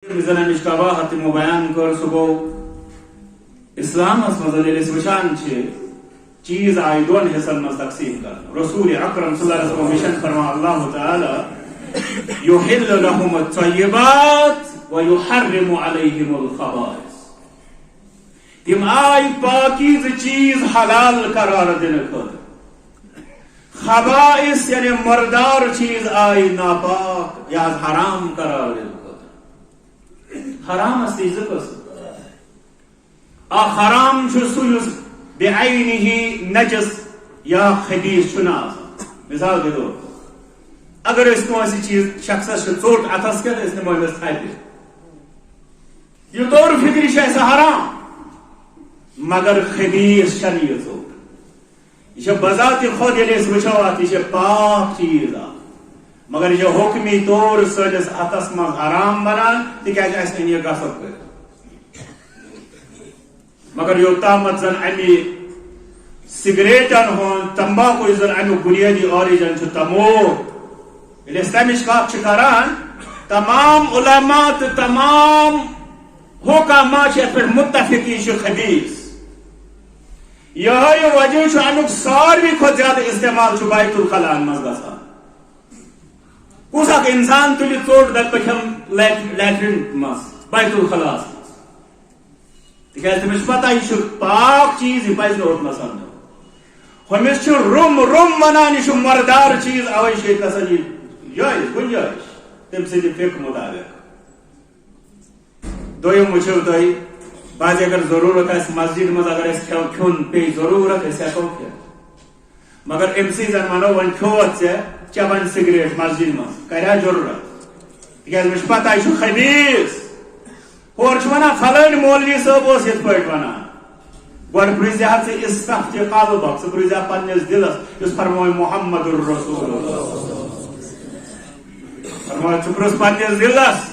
زنانش قباحت بیان کر سہ گو اسلام مز وچان چیز آئی دون حصن مز تقسیم کر رسول اکرم صلی اللہ علیہ وسلم مشن فرما اللہ تعالی یحل لهم الطیبات ویحرم علیہم الخبائث تم آئی پاکیز چیز حلال قرار دن خود خبائث یعنی مردار چیز آئی ناپاک یا حرام قرار دن حرام است قسم حرام سوز بعینه نجس یا خبیث چنا مثال کے طور اگر اس کو ایسی چیز شخص ژوٹ اتس کر اس نے مولس تھا یہ طور فکری ایسا حرام مگر خبیث شریع ژوٹ یہ بذات خود یل وچوات یہ پاک چیز مگر یہ حکمی طور سنس اتس من حرام بنان تکیاز اس نے یہ غصب کر مگر یوتامت زن امی سگریٹن ہون تمباکو زن امی بنیادی اوریجن چھ تموک اسلامش کاک چکاران تمام علماء تمام حکامات چھ پر متفقی چھ خبیث یہ وجہ چھ امیک ساروی خود زیادہ استعمال چھ بیت الخلان مز گژھان کس اک انسان تلی ژوٹ دپ پچھم لیٹرین مز بیت الخلاس تکیاز تمس پتہ یہ پاک چیز یہ پز اوتنا سمجھو ہمس رم رم ونان یہ مردار چیز اوے شیط گژھان یہ جائز گنجائش تم سند فقہ مطابق دویم وچھو تھی بعض اگر ضرورت آس مسجد مز اگر اس کھون پی ضرورت اس ہیکو کھیت مگر ام سی زن ونو ون کھوت ژے چبن سگریٹ مسجد مز کریا ضرورت تکیاز مجھ پتہ یہ خبیث اور ونان فلان مولوی صاحب اس یت پٹ ونان گوڑ پرزہ ژے استفت قلبک ژٕ پرزہ پننس دلس یس فرموے محمد الرسول فرموے ژٕ پرژھ پننس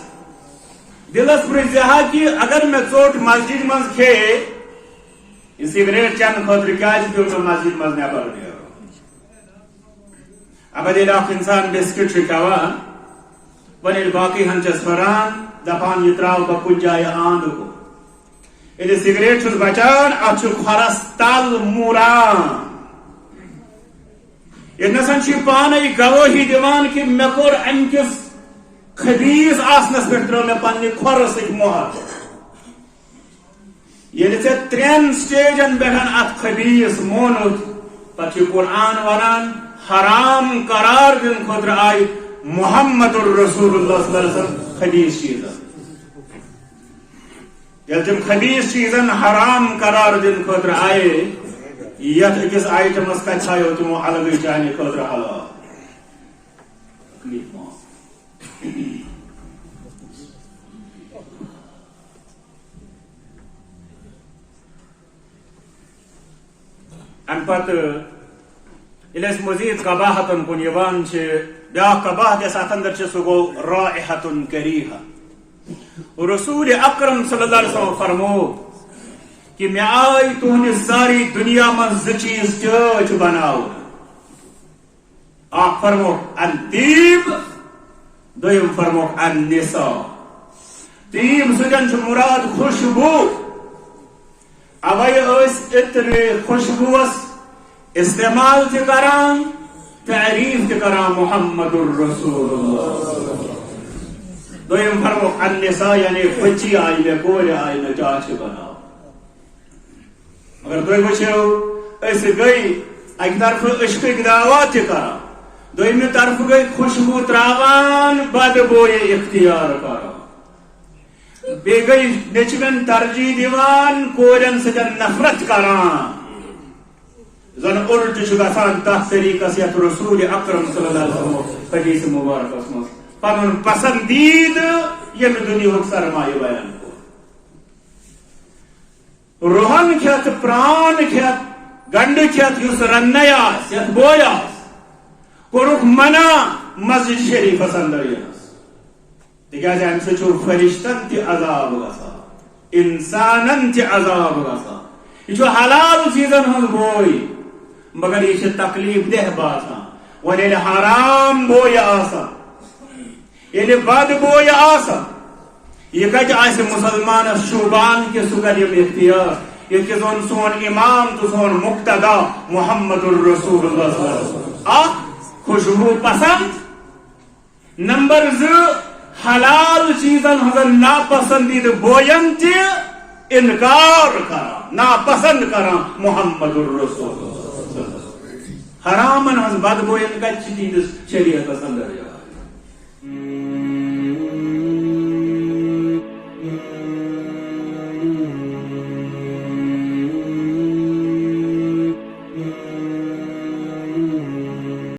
دلس پرزہ کہ اگر میں ژوٹ مسجد مز کھے یہ سگریٹ چن خاطر کیا پیو تو مسجد مز نبر نیرو اگر یل اخ انسان بسکٹ کھوان ون باقی ہن چس فران دپان یہ تراو بہ کن جائے آند کو یل سگریٹ چھس بچان ات کھرس تل موران یہ پانے گواہی دیوان کہ مے کور ام کس خبیث آسنس پہ ترو مے پنہ کھور ست مہر یل ژے ترین سٹیجن پہ ات خبیث مونت پتہ قرآن ونان حرام قرار دن خاطر آئی محمد الرسول اللہ صلی اللہ علیہ وسلم خبیث چیزن یل تم خبیث چیزن حرام قرار دن خاطر آئے یت اکس آئٹمس کت تھایو تمو الگ چانہ خاطر حلال ام پتہ یل مزید قباحتن کن یوان بیا قباحت اس اندر سہ گو رائحت کریہہ رسول اکرم صلی اللہ علیہ وسلم فرمو کہ میں آئی تہند ساری دنیا من ز چیز چھ بناو اخ فرمو الطیب دویم فرمو النساء طیب سجن مراد خوشبو اوے اس عطر خوشبوس استعمال تہ کران تعریف تہ کران محمد الرسول اللہ دویم فرمو النساء یعنی بچی آئی میں کور آئی میں چاچ بناو مگر دوی وچھو اس گئی ایک طرف عشق دعوات تہ کران دویم طرف گئی خوشبو تراوان بدبوئے اختیار کران بی گئی نچوین ترجیح دیوان کورن سجن نفرت کران زن الٹ گژھان تس طریقس یت رسول اکرم صلی اللہ علیہ وسلم حدیث مبارکس مز پن پسندید یم دنیا سرمایہ بیان کو روحن کھت پران کھت گنڈ کھت اس رن آس یت بوے آس کورک منع مسجد شریفس اندر ینس تکیاز ام سہ فرشتن تہ عذاب گژھان انسانن تہ عذاب گژھان یہ حلال چیزن ہند بوئے مگر یہ تکلیف دہ باسان اور یل حرام بوئے آسان یل بد بوئے آسان یہ کت آس مسلمان شوبان کہ سہ کر اختیار یہ زون سون امام تو سون مقتدا محمد الرسول اللہ صلی اللہ علیہ وسلم خوشبو پسند نمبر 2 حلال چیزن ہزن ناپسندید بوین تی انکار کرا ناپسند کرا محمد الرسول حرامن ہز بد بوین کت شریعت اندر